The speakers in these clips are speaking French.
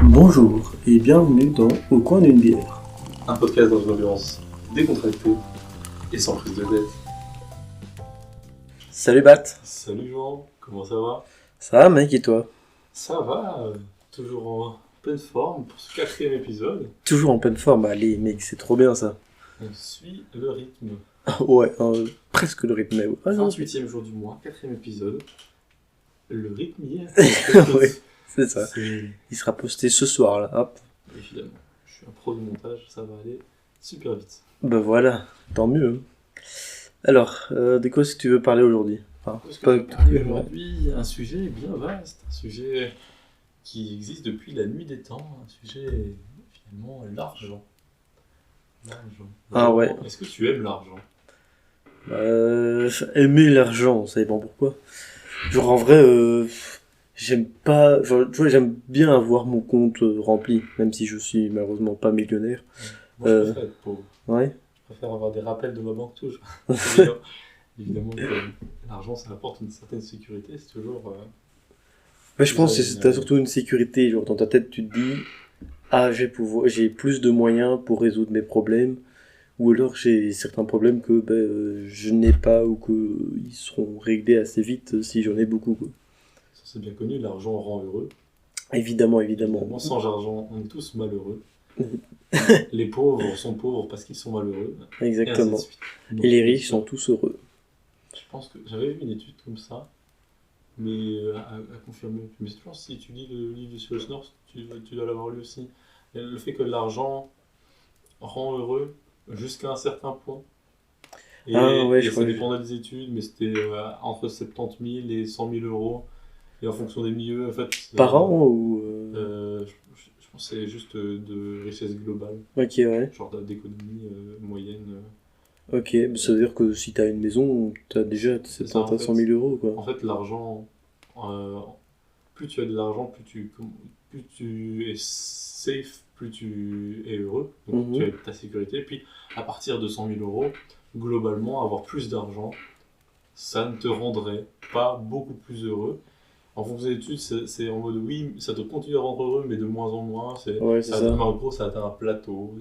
Bonjour et bienvenue dans Au coin d'une bière. Un podcast dans une ambiance décontractée et sans prise de tête. Salut Bat. Salut Jean, comment ça va? Ça va mec et toi? Ça va, toujours en pleine forme pour ce 4e épisode. Toujours en pleine forme, allez mec, c'est trop bien ça. On suit le rythme. Ouais, presque le rythme. Ah, non, 28e jour du mois, 4e épisode. Le rythme y est. ouais, c'est ça. Il sera posté ce soir là, hop. Évidemment, je suis un pro du montage, ça va aller super vite. Bah voilà, tant mieux. Alors, de quoi est-ce que tu veux parler aujourd'hui? Parce que je vais parler aujourd'hui un sujet bien vaste, un sujet qui existe depuis la nuit des temps, un sujet finalement l'argent. Ah ouais. Est-ce que tu aimes l'argent? Aimer l'argent, ça dépend pourquoi. Genre en vrai, j'aime pas, genre, tu vois, j'aime bien avoir mon compte rempli, même si je suis malheureusement pas millionnaire. Moi je préfère être pauvre. Ouais. Je préfère avoir des rappels de ma banque toujours. Évidemment que l'argent ça apporte une certaine sécurité, c'est toujours... Ouais, je pense que t'as surtout une sécurité, genre dans ta tête tu te dis j'ai plus de moyens pour résoudre mes problèmes, ou alors j'ai certains problèmes que je n'ai pas ou que ils seront réglés assez vite si j'en ai beaucoup quoi. Ça c'est bien connu, l'argent rend heureux. Évidemment. Sans argent, on est tous malheureux. Les pauvres sont pauvres parce qu'ils sont malheureux. Exactement. Et les riches sont tous heureux. Je pense que j'avais vu une étude comme ça, mais à confirmer. Mais je pense que si tu lis le livre de Cyrus North, tu dois l'avoir lu aussi. Le fait que l'argent rend heureux jusqu'à un certain point. Et, je ça dépendait des études, mais c'était entre 70 000 et 100 000 euros. Et en fonction des milieux, en fait. Par an ou je pense que c'est juste de richesse globale. Ok, ouais. Genre d'économie moyenne. Ok, ça veut dire que si t'as une maison, t'as déjà 70 à 100 000 euros quoi. En fait, l'argent, plus tu as de l'argent, plus tu es safe, plus tu es heureux. Donc tu as ta sécurité. Puis à partir de 100 000 euros, globalement, avoir plus d'argent, ça ne te rendrait pas beaucoup plus heureux. En fonction des études, c'est en mode oui, ça te continue à rendre heureux, mais de moins en moins. En gros, ça atteint un plateau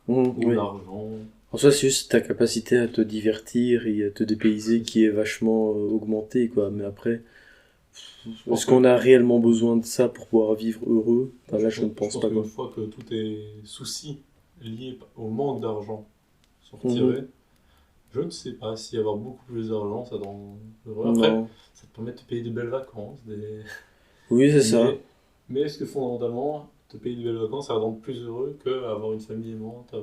où l'argent. En soi, c'est juste ta capacité à te divertir et à te dépayser qui est vachement augmentée, quoi. Mais après, est-ce qu'on a réellement besoin de ça pour pouvoir vivre heureux? Là, je ne pense pas. Une fois que tous tes soucis liés au manque d'argent sont retirés, je ne sais pas si avoir beaucoup plus d'argent, ça rend heureux. Après, ça te permet de te payer de belles vacances. Oui, c'est ça. Mais est-ce que fondamentalement, te payer de belles vacances, ça rend plus heureux qu'avoir une famille aimante,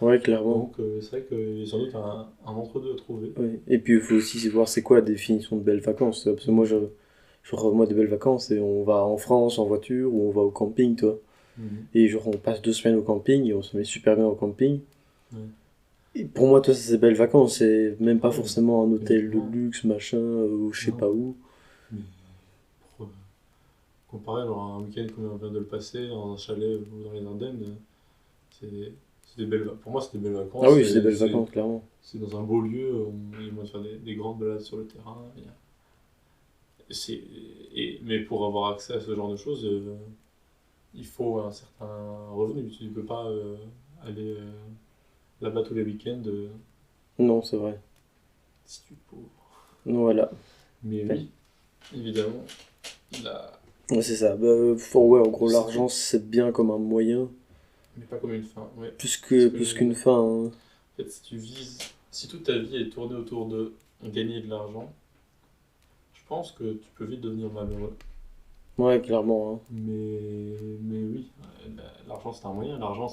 Ouais, clairement. Donc c'est vrai qu'il y a sans doute un entre-deux à trouver. Ouais. Et puis il faut aussi voir c'est quoi la définition de belles vacances. Parce que moi, moi, de belles vacances, et on va en France en voiture ou on va au camping, toi. Et genre, on passe 2 semaines au camping et on se met super bien au camping. Et pour moi, toi, c'est belles vacances. C'est même pas forcément un hôtel de luxe, machin, ou je sais pas où. Mais pour comparer genre, un week-end comme on vient de le passer, dans un chalet ou dans les Ardennes, c'est des belles vacances. Pour moi, c'est des belles vacances. Ah oui, c'est des belles vacances, clairement. C'est dans un beau lieu, il y a moyen de faire des grandes balades sur le terrain. Mais pour avoir accès à ce genre de choses, il faut un certain revenu. Tu ne peux pas aller là-bas tous les week-ends. Non, c'est vrai. Si tu es pauvre. Voilà. Mais oui, évidemment. Ouais, c'est ça. En gros, l'argent, c'est bien comme un moyen. Mais pas comme une fin. Ouais. Plus qu'une fin. Hein. En fait, si toute ta vie est tournée autour de gagner de l'argent, je pense que tu peux vite devenir malheureux. Ouais, clairement. Hein. Mais oui, l'argent c'est un moyen. L'argent,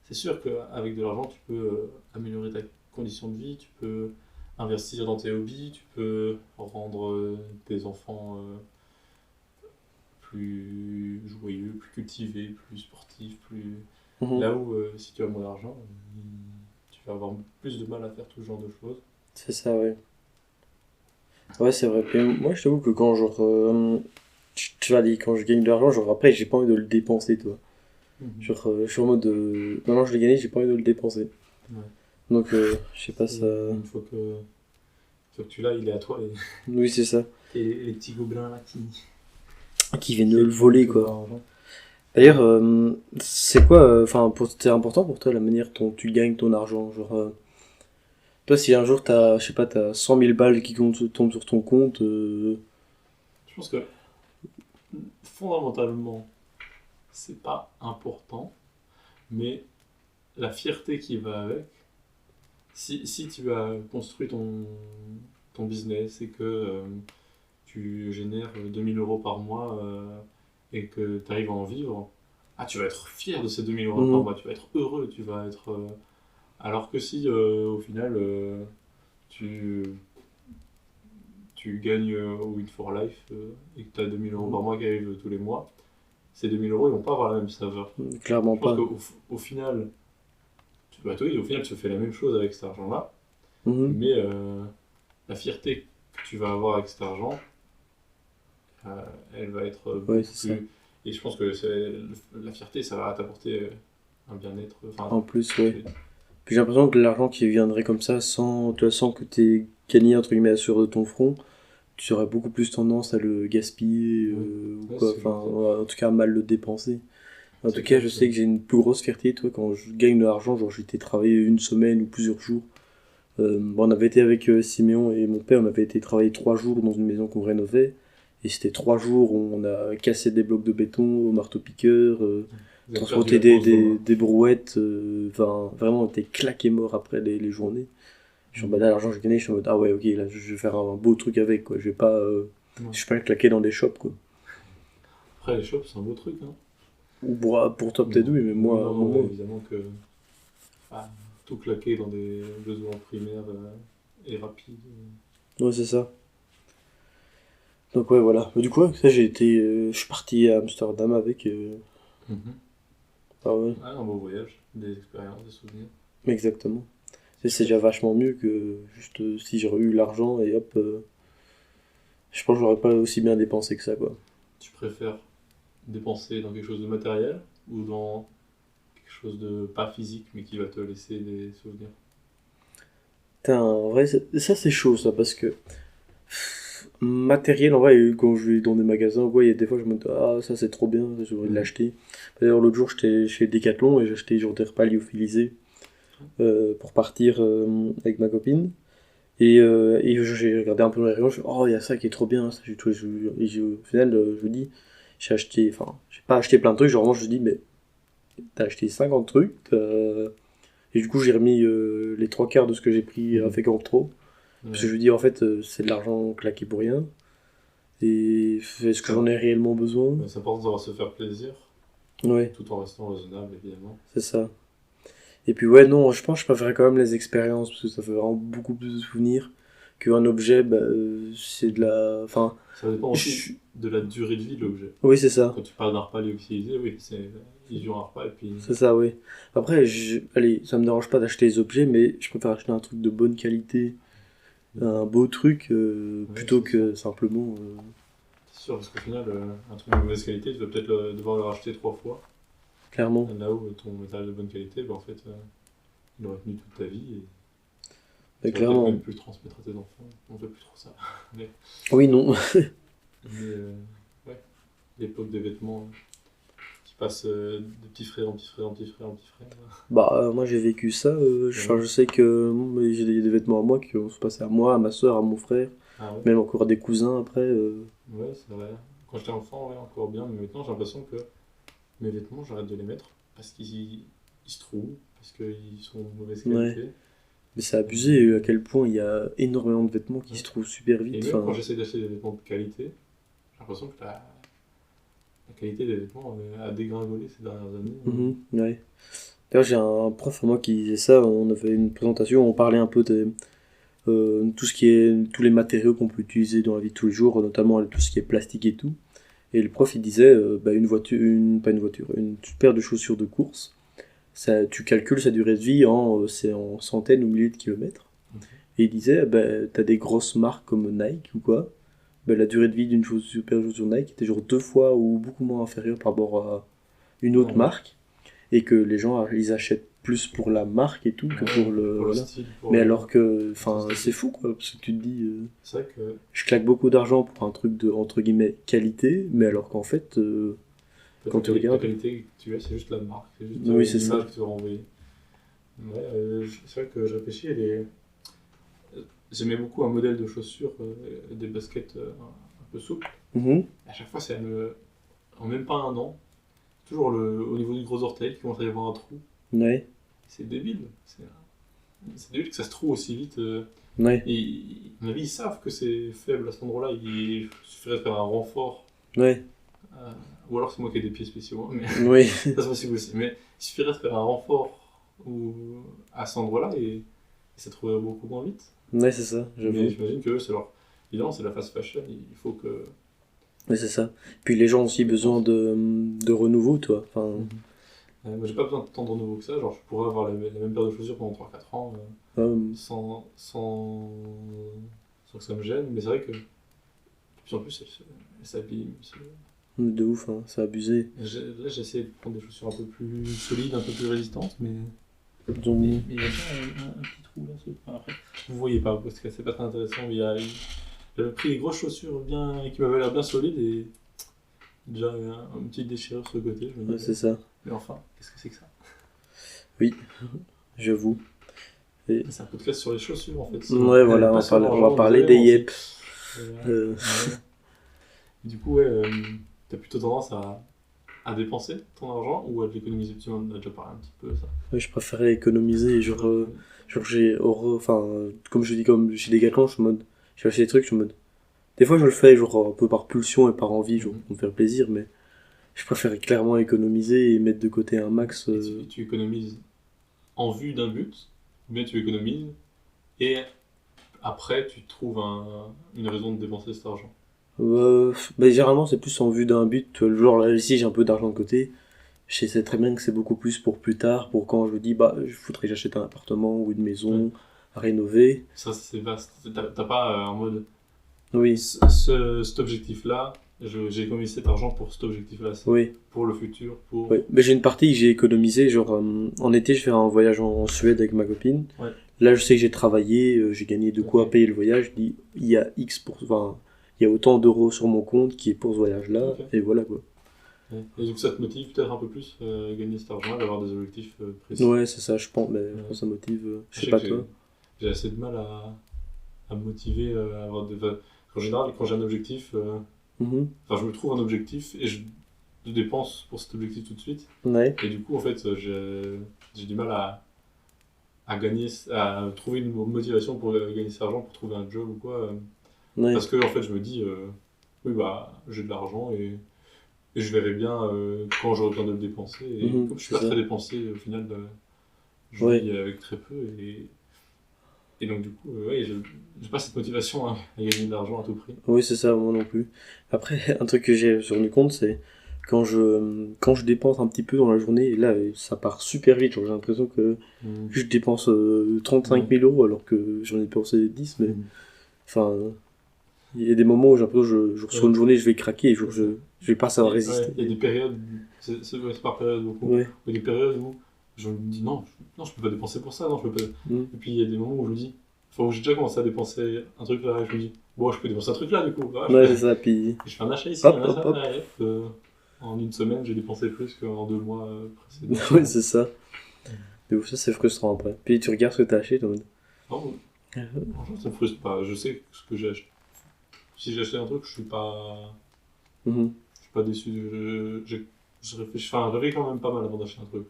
c'est sûr qu'avec de l'argent, tu peux améliorer ta condition de vie, tu peux investir dans tes hobbies, tu peux rendre tes enfants plus joyeux, plus cultivés, plus sportifs, plus... Là où, si tu as moins d'argent, tu vas avoir plus de mal à faire tout ce genre de choses. C'est ça, ouais. Ouais, c'est vrai. Puis moi, je t'avoue que quand, genre, quand je gagne de l'argent, genre, après, j'ai pas envie de le dépenser, toi. Genre, je suis en mode maintenant je l'ai gagné, j'ai pas envie de le dépenser. Ouais. Donc, je sais pas ça. Une fois que faut que tu l'as, il est à toi. Oui, c'est ça. Et les petits gobelins là Qui viennent le voler, quoi. D'ailleurs, c'est quoi, enfin, c'est important pour toi la manière dont tu gagnes ton argent, genre, toi, si un jour t'as, je sais pas, t'as 100 000 balles qui tombent sur ton compte, Je pense que fondamentalement, c'est pas important, mais la fierté qui va avec, si tu as construit ton business et que tu génères 2 000 € par mois et que tu arrives à en vivre, tu vas être fier de ces 2 000 € par mois, tu vas être heureux, tu vas être... alors que si au final tu, tu gagnes Win for Life et que tu as 2 000 € par mois qui arrivent tous les mois, ces 2 000 € ils vont pas avoir la même saveur. clairement Je pense pas. qu'au final, au final, tu fais la même chose avec cet argent-là, Mhm. mais la fierté que tu vas avoir avec cet argent, elle va être Ouais, beaucoup c'est ça. plus... Et je pense que la fierté, ça va t'apporter un bien-être. En plus, ouais. Puis j'ai l'impression que l'argent qui viendrait comme ça, sans, tu vois, sans que t'aies gagné, entre guillemets, sur de ton front, tu aurais beaucoup plus tendance à le gaspiller, Oui. ou Ouais, quoi, c'est enfin, ça. ouais, en tout cas, à mal le dépenser. En C'est tout cas, clair je que- sais que j'ai une plus grosse fierté, toi, quand je gagne de l'argent, genre j'étais travailler une semaine ou plusieurs jours. Bon, on avait été avec Siméon et mon père, on avait été travailler 3 jours dans une maison qu'on rénovait. Et c'était 3 jours où on a cassé des blocs de béton au marteau-piqueur, Vous avez perdu transporté la pause d'eau, hein. des brouettes, enfin, vraiment, on était claqués morts après les journées. Je suis en mode, là, l'argent que j'ai gagné, je suis en mode, ah ouais, ok, là, je vais faire un beau truc avec, quoi. Ouais. Je vais pas le claquer dans des shops, quoi. Après, les shops, c'est un beau truc. Hein. Ou pour toi, peut-être, Non, oui, mais oui, moi, non, moi, mais moins. évidemment que tout claquer dans des besoins primaires et rapides. Ouais, c'est ça. Donc, ouais, voilà. Mais du coup, ça, je suis parti à Amsterdam avec. Ah ouais, Un beau voyage, des expériences, des souvenirs. exactement. C'est déjà vachement mieux que juste si j'aurais eu l'argent et hop. Je pense que j'aurais pas aussi bien dépensé que ça, quoi. Tu préfères dépenser dans quelque chose de matériel ou dans quelque chose de pas physique mais qui va te laisser des souvenirs? Putain, en vrai, ça c'est chaud, ça, parce que matériel, en vrai, quand je vais dans des magasins, ouais, il y a des fois, je me dis, ah, ça c'est trop bien, ça, j'ai envie de l'acheter. D'ailleurs, l'autre jour, j'étais chez Decathlon et j'ai acheté genre des repas lyophilisés pour partir avec ma copine. Et j'ai regardé un peu dans les rayons, je me suis dit, oh, il y a ça qui est trop bien, ça, au final, je me dis, j'ai pas acheté plein de trucs, genre, vraiment, je me dis, mais t'as acheté 50 trucs, et du coup, j'ai remis les trois quarts de ce que j'ai pris à Fécamp trop. Parce que je me dis, en fait, c'est de l'argent claqué pour rien. Et est-ce que j'en ai réellement besoin? Mais c'est important de savoir se faire plaisir Ouais, tout en restant raisonnable évidemment. c'est ça. Et puis, ouais, non, je pense que je préférerais quand même les expériences, parce que ça fait vraiment beaucoup plus de souvenirs qu'un objet, bah, c'est de la. Enfin, Ça dépend aussi je- de la durée de vie de l'objet. oui, c'est ça. Quand tu parles d'un repas lyophilisé, oui, ils durent un repas et puis C'est ça, oui. Après, allez, ça me dérange pas d'acheter les objets, mais je préfère acheter un truc de bonne qualité, un beau truc, ouais, plutôt c'est que simplement. c'est sûr parce qu'au final un truc de mauvaise qualité, tu vas peut-être devoir le racheter 3 fois. Clairement. Là où ton matériel de bonne qualité, bah, en fait, il aurait tenu toute ta vie et Mais tu vas peut-être clairement. même plus le transmettre à tes enfants. On ne fait plus trop ça. Mais, Oui, non. ouais, l'époque des vêtements qui passent de petit frère en petit frère en petit frère en petit frère. Bah, moi j'ai vécu ça. Enfin, je sais que j'ai des vêtements à moi qui ont se passé à moi, à ma soeur, à mon frère, Ah ouais, même encore à des cousins après. ouais, c'est vrai. Quand j'étais enfant, ouais, encore bien, mais maintenant j'ai l'impression que mes vêtements, j'arrête de les mettre parce qu'ils se trouvent, parce qu'ils sont de mauvaise Ouais. qualité. Mais c'est abusé à quel point il y a énormément de vêtements qui se trouvent super Et vite. même quand Enfin, j'essaie d'acheter des vêtements de qualité, j'ai l'impression que la qualité des vêtements a dégringolé ces dernières années. ouais. D'ailleurs, j'ai un prof à moi qui disait ça. On avait une présentation, on parlait un peu de tout ce qui est tous les matériaux qu'on peut utiliser dans la vie de tous les jours, notamment tout ce qui est plastique et tout. Et le prof il disait bah, pas une voiture, une paire de chaussures de course. Ça, tu calcules sa durée de vie c'est en centaines ou milliers de kilomètres. Et il disait, bah, t'as des grosses marques comme Nike ou quoi, bah, la durée de vie d'une paire de chaussures Nike était genre 2 fois ou beaucoup moins inférieure par rapport à une Ah autre ouais. marque, et que les gens ils achètent plus pour la marque et tout que Ouais, pour le. pour le Voilà. style. Pour Mais le- alors que, enfin, pour le c'est style. fou quoi, parce que tu te dis, C'est vrai que je claque beaucoup d'argent pour un truc de, entre guillemets, qualité, mais alors qu'en fait, en fait, quand tu la regardes. qualité que tu as, c'est juste la marque, c'est juste Oui, c'est ça. l'image que tu veux renvoyer. Ouais, c'est vrai que je réfléchis, j'aimais beaucoup un modèle de chaussures, des baskets un peu souples. Mhm. À chaque fois, en même pas un an, toujours au niveau du gros orteil, qui commence à y avoir un trou. Ouais, C'est débile. C'est débile que ça se trouve aussi vite. ouais, Et, à mon avis, ils savent que c'est faible à cet endroit-là. Il suffirait de faire un renfort. ouais, euh, ou alors c'est moi qui ai des pieds spéciaux, hein, mais oui, ça c'est possible aussi. Mais il suffirait de faire un renfort à cet endroit-là et ça trouverait beaucoup moins vite. ouais, c'est ça, Mais j'avoue. j'imagine que eux, évidemment, c'est la fast fashion. Il faut que. Ouais, c'est ça. Puis les gens ont aussi besoin de renouveau, toi. Enfin, Moi, j'ai pas besoin de tant de renouveau que ça. Genre, je pourrais avoir la même paire de chaussures pendant 3-4 ans sans que ça me gêne. Mais c'est vrai que, de plus en plus, elles s'abîment. de ouf, hein, c'est abusé. Là, j'ai essayé de prendre des chaussures un peu plus solides, un peu plus résistantes, mais Donc, il y a bien un petit trou là. Après, vous voyez pas parce que c'est pas très intéressant. Mais j'avais pris des grosses chaussures qui m'avaient l'air bien solides et déjà une petite déchirure sur le côté. Je me ouais, dis, c'est ça, mais enfin, qu'est-ce que c'est que ça? j'avoue. Et... C'est un podcast sur les chaussures en fait. Ouais, voilà, Pas sur on l'argent, va parler désolé, des moi aussi. yep. Euh, Ouais. Du coup, ouais, t'as plutôt tendance à dépenser ton argent ou à l'économiser? Tu en as déjà parlé un petit peu ça. ouais, je préférais économiser, genre enfin, comme je dis, comme chez Decathlon, je suis en mode, j'ai acheté des trucs, je suis en mode, des fois je le fais, genre, un peu par pulsion et par envie, genre, pour me faire plaisir, mais je préfère clairement économiser et mettre de côté un max. Et tu économises en vue d'un but, ou bien tu économises et après tu trouves une raison de dépenser cet argent. Bah, généralement, c'est plus en vue d'un but. Tu vois, genre là, ici, j'ai un peu d'argent de côté. Je sais très bien que c'est beaucoup plus pour plus tard, pour quand je me dis, bah, je voudrais que j'achète un appartement ou une maison à rénover. Ça, c'est vaste. T'as pas en mode Oui, cet objectif-là, j'ai économisé cet argent pour cet objectif-là, c'est oui, pour le futur, pour. oui. Mais j'ai une partie que j'ai économisée, genre, en été, je fais un voyage en Suède avec ma copine. Ouais. Là, je sais que j'ai travaillé, j'ai gagné de quoi Ok. payer le voyage. Je dis, il y a enfin, il y a autant d'euros sur mon compte qui est pour ce voyage-là, Ok. et voilà, quoi. Ouais. Et donc ça te motive peut-être un peu plus à gagner cet argent, d'avoir des objectifs précis. Ouais, c'est ça, je pense, mais je pense que ça motive, je sais pas que toi. j'ai assez de mal à me motiver, à avoir en général, quand j'ai un objectif, Mhm. enfin je me trouve un objectif et je dépense pour cet objectif tout de suite. Ouais, Et du coup, en fait, j'ai du mal à trouver une motivation pour gagner cet argent, pour trouver un job ou quoi. ouais. Parce que en fait, je me dis, oui, bah, j'ai de l'argent et je verrai bien quand j'aurai besoin de le dépenser. Et Mhm, comme je suis c'est pas ça. très dépensé, au final, je Ouais. vis avec très peu. Et donc, du coup, ouais, j'ai pas cette motivation à gagner de l'argent à tout prix. Oui, c'est ça, moi non plus. Après, un truc que j'ai rendu compte, c'est quand je dépense un petit peu dans la journée, et là, ça part super vite. Genre, j'ai l'impression que je dépense 35 000 euros alors que j'en ai dépensé 10, mais enfin, il y a des moments où j'ai l'impression que sur une journée, je vais craquer et genre, je vais pas savoir résister. Il y a des périodes, c'est par période beaucoup. Ouais. Il y a des périodes où je me dis non, je peux pas dépenser pour ça, non, je peux pas. Mm. Et puis il y a des moments où je me dis, enfin, où j'ai déjà commencé à dépenser un truc là, et je me dis, bon, je peux dépenser un truc là du coup. Voilà, Ouais, c'est ça, puis je fais un achat ici, hop, un hop, achat hop. là, et hop, en une semaine, j'ai dépensé plus qu'en 2 mois précédents. Ouais, c'est ça. Mais ouf, ça, c'est frustrant après. Puis tu regardes ce que t'as acheté, t'es en mode, Non, franchement, ça me frustre pas. Je sais ce que j'ai acheté. Si j'ai acheté un truc, je suis pas déçu. Je réfléchis, enfin, je réfléchis quand même pas mal avant d'acheter un truc.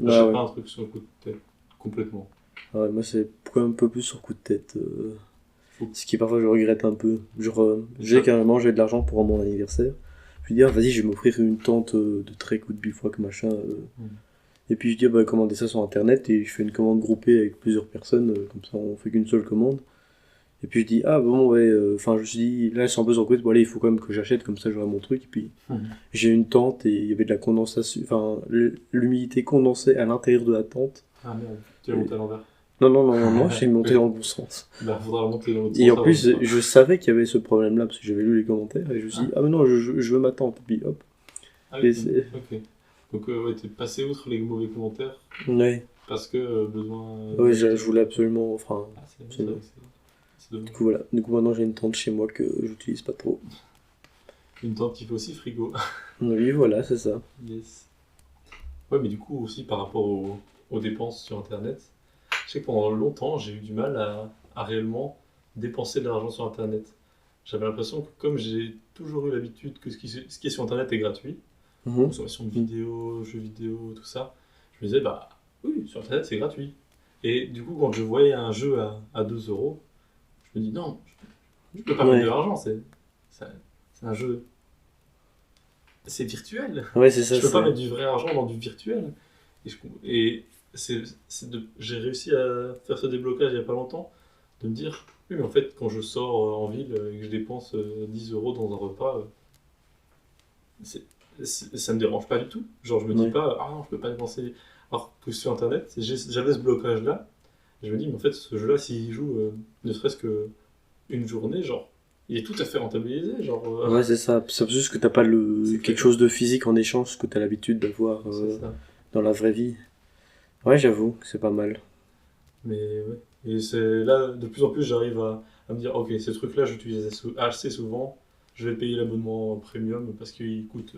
Ah J'achète ouais. pas un truc sur le coup de tête, complètement. Ouais, moi, c'est quand même un peu plus sur coup de tête. Faut- Ce qui parfois je regrette un peu. Genre, j'ai carrément j'ai de l'argent pour mon anniversaire. Je me dis, ah, vas-y, je vais m'offrir une tente de trek ou de bivouac, machin. Et puis je dis, ah, bah, commander ça sur internet et je fais une commande groupée avec plusieurs personnes, comme ça on fait qu'une seule commande. Et puis je dis, ah bon, ouais, enfin, je me suis dit, là, c'est un peu sur coup, bon, allez, il faut quand même que j'achète, comme ça j'aurai mon truc. Et puis j'ai une tente et il y avait de la condensation, enfin, l'humidité condensée à l'intérieur de la tente. Ah merde, tu l'as monté à l'envers. Non, j'ai monté dans le bon sens. Bah, faudra la monter dans l'autre Et sens en plus, avant. je savais qu'il y avait ce problème-là parce que j'avais lu les commentaires et je me suis dit, ah mais non, je veux ma tente. Et puis hop. Ah Et oui, c'est- ok. Donc, ouais, t'es passé outre les mauvais commentaires Ouais. parce que besoin. Ouais, je voulais absolument. Enfin, Ah, c'est absolument. c'est Du dommage. coup, voilà. Du coup, maintenant j'ai une tente chez moi que j'utilise pas trop. Une tente qui fait aussi frigo. Oui, voilà, c'est ça. Yes. Ouais, mais du coup, aussi par rapport aux dépenses sur Internet, je sais que pendant longtemps, j'ai eu du mal à réellement dépenser de l'argent sur Internet. J'avais l'impression que comme j'ai toujours eu l'habitude que ce qui est sur Internet est gratuit, Mhm. consommation de vidéos, jeux vidéo, tout ça, je me disais, bah oui, sur Internet c'est gratuit. Et du coup, quand je voyais un jeu à 2 euros, je me dis, non, je peux pas mettre de Ouais, l'argent, c'est c'est un jeu, c'est virtuel. ouais, c'est ça, Je peux pas c'est. mettre du vrai argent dans du virtuel. Et j'ai réussi à faire ce déblocage il y a pas longtemps, de me dire, oui, mais en fait, quand je sors en ville et que je dépense 10 euros dans un repas, c'est- ça me dérange pas du tout. Genre, je me dis Ouais. pas, ah non, je peux pas dépenser. Alors que sur Internet, j'avais ce blocage-là. Je me dis, mais en fait, ce jeu-là, s'il joue ne serait-ce que une journée, genre, il est tout à fait rentabilisé. Genre, Ouais, c'est ça. C'est juste que t'as pas c'est quelque clair. chose de physique en échange que t'as l'habitude d'avoir C'est ça. dans la vraie vie. Ouais, j'avoue, que c'est pas mal. Mais ouais. Et c'est là, de plus en plus, j'arrive à me dire, ok, ce truc-là, j'utilise assez souvent. Je vais payer l'abonnement premium parce qu'il coûte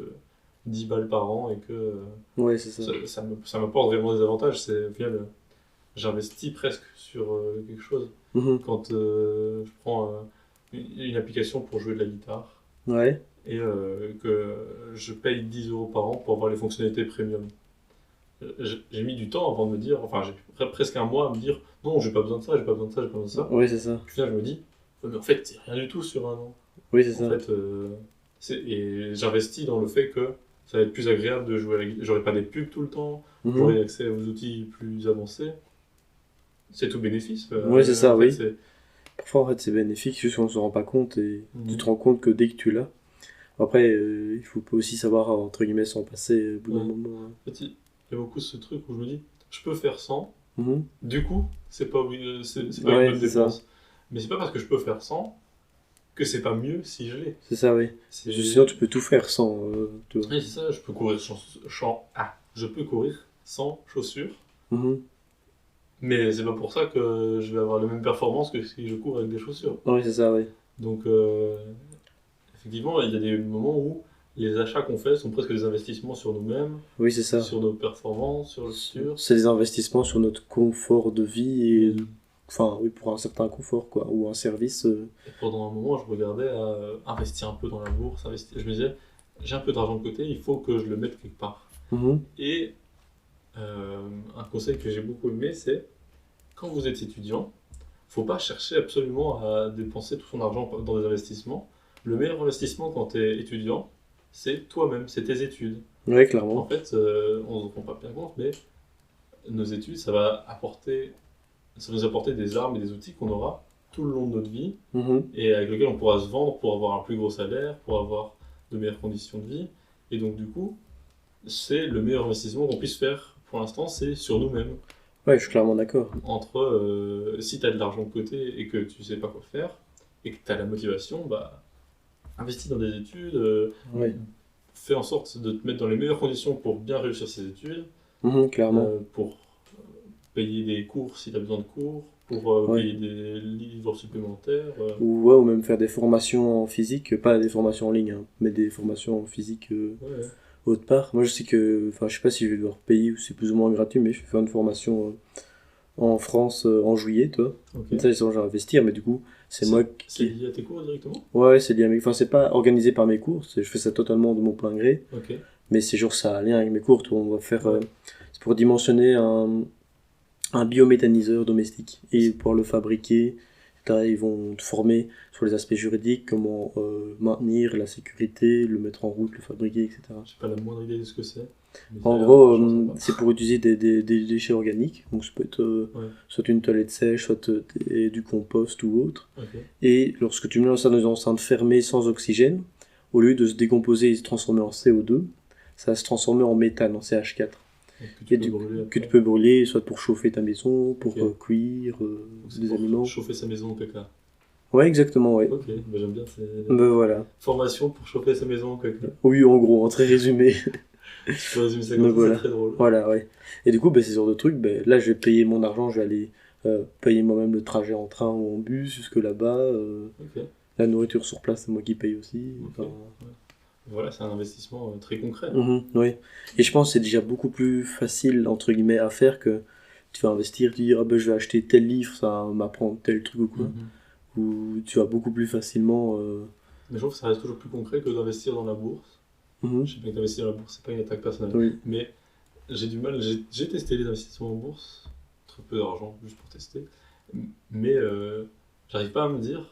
10 balles par an et que Ouais, c'est ça. ça m'apporte vraiment des avantages. C'est, au final, j'investis presque sur quelque chose. Mhm. Quand je prends une application pour jouer de la guitare Ouais. et que je paye 10 euros par an pour avoir les fonctionnalités premium. J'ai mis du temps avant de me dire, enfin j'ai presque un mois à me dire, non, j'ai pas besoin de ça, j'ai pas besoin de ça, j'ai pas besoin de ça. Ouais, c'est ça. Puis là, je me dis, ouais, mais en fait, c'est rien du tout sur un an. Oui, c'est En ça. fait, et j'investis dans le fait que ça va être plus agréable de jouer à la guitare. J'aurai pas des pubs tout le temps, Mhm. j'aurai accès aux outils plus avancés. C'est tout bénéfice. Ouais, c'est ça, En fait, oui. c'est. Parfois, en fait, c'est bénéfique, juste qu'on se rend pas compte et tu te Mhm. rends compte que dès que tu l'as. Après, il faut pas aussi savoir, entre guillemets, s'en passer au bout d'un Ouais. moment, hein. En fait, il y a beaucoup ce truc où je me dis, je peux faire sans, Mhm. du coup, c'est pas une Ouais, bonne c'est ça. dépense. Mais c'est pas parce que je peux faire sans que c'est pas mieux si je l'ai. C'est ça, oui. Sinon, C'est. tu peux tout faire sans, tu vois. Oui, c'est ça, je peux courir je peux courir sans chaussures, Mhm. mais c'est pas pour ça que je vais avoir les mêmes performances que si je cours avec des chaussures. Ouais, c'est ça, oui. Donc, effectivement, il y a des moments où les achats qu'on fait sont presque des investissements sur nous-mêmes, Oui, c'est ça. sur nos performances, sur le futur. C'est des investissements sur notre confort de vie et, Mm. enfin, oui, pour un certain confort, quoi, ou un service. Et pendant un moment, je regardais à investir un peu dans la bourse, je me disais, j'ai un peu d'argent de côté, il faut que je le mette quelque part. Mhm. Et un conseil que j'ai beaucoup aimé, c'est quand vous êtes étudiant, faut pas chercher absolument à dépenser tout son argent dans des investissements. Le meilleur investissement quand tu es étudiant, c'est toi-même, c'est tes études. Ouais, En clairement. fait, on ne se rend pas bien compte, mais nos études, ça va nous apporter des armes et des outils qu'on aura tout le long de notre vie Mhm. et avec lesquels on pourra se vendre pour avoir un plus gros salaire, pour avoir de meilleures conditions de vie. Et donc, du coup, c'est le meilleur investissement qu'on puisse faire pour l'instant, c'est sur nous-mêmes. Ouais, je suis clairement d'accord. Entre si tu as de l'argent de côté et que tu sais pas quoi faire et que tu as la motivation, bah investis dans des études, Ouais. fais en sorte de te mettre dans les meilleures conditions pour bien réussir ces études, Mhm, clairement. pour payer des cours si tu as besoin de cours, pour Ouais. payer des livres supplémentaires. Ou, ouais, ou même faire des formations en physique, pas des formations en ligne, hein, mais des formations en physique Ouais, autre part. Moi, je sais que, enfin, je sais pas si je vais devoir payer ou c'est plus ou moins gratuit, mais je vais faire une formation en France en juillet, toi. Comme ok. ça, j'ai investir, mais du coup, c'est moi C'est qui. lié à tes cours directement? Ouais, ouais, c'est lié à mes. Enfin, c'est pas organisé par mes cours, je fais ça totalement de mon plein gré, Ok. mais c'est genre ça a un lien avec mes cours, toi. On va faire. Ouais. C'est pour dimensionner un biométhaniseur domestique et pouvoir le fabriquer. Ils vont te former sur les aspects juridiques, comment maintenir la sécurité, le mettre en route, le fabriquer, etc. J'ai pas la moindre idée de ce que c'est. Mais ça a En l'air gros, vachement sympa. c'est pour utiliser des déchets organiques. Donc, ça peut être Ouais. soit une toilette sèche, soit du compost ou autre. Ok. Et lorsque tu mets ça dans une enceinte fermée sans oxygène, au lieu de se décomposer et se transformer en CO2, ça va se transformer en méthane, en CH4. Donc, que tu Et peux du brûler que tu après. peux brûler, soit pour chauffer ta maison, pour Ok. cuire Donc, c'est des pour aliments. chauffer sa maison au caca. Ouais, exactement, ouais. Ok, bah, j'aime bien ces Ben voilà. formations pour chauffer sa maison au caca. Oui, en gros, en très résumé. Je peux résumer ça Donc comme ça, voilà. c'est très drôle. Voilà, ouais. Et du coup, bah, ces genres de trucs, bah, là, je vais payer mon argent, je vais aller payer moi-même le trajet en train ou en bus jusque là-bas. Ok, La nourriture sur place, c'est moi qui paye aussi. ok. Enfin, Ouais. Voilà, c'est un investissement très concret. oui. Et je pense que c'est déjà beaucoup plus facile, entre guillemets, à faire que tu vas investir, tu dis, ah ben, je vais acheter tel livre, ça va m'apprendre tel truc ou quoi. Mhm. Ou tu vas beaucoup plus facilement. Mais je trouve que ça reste toujours plus concret que d'investir dans la bourse. Mhm. Je sais bien que d'investir dans la bourse, c'est pas une attaque personnelle. Oui. Mais j'ai du mal, j'ai testé les investissements en bourse, très peu d'argent juste pour tester. Mais j'arrive pas à me dire.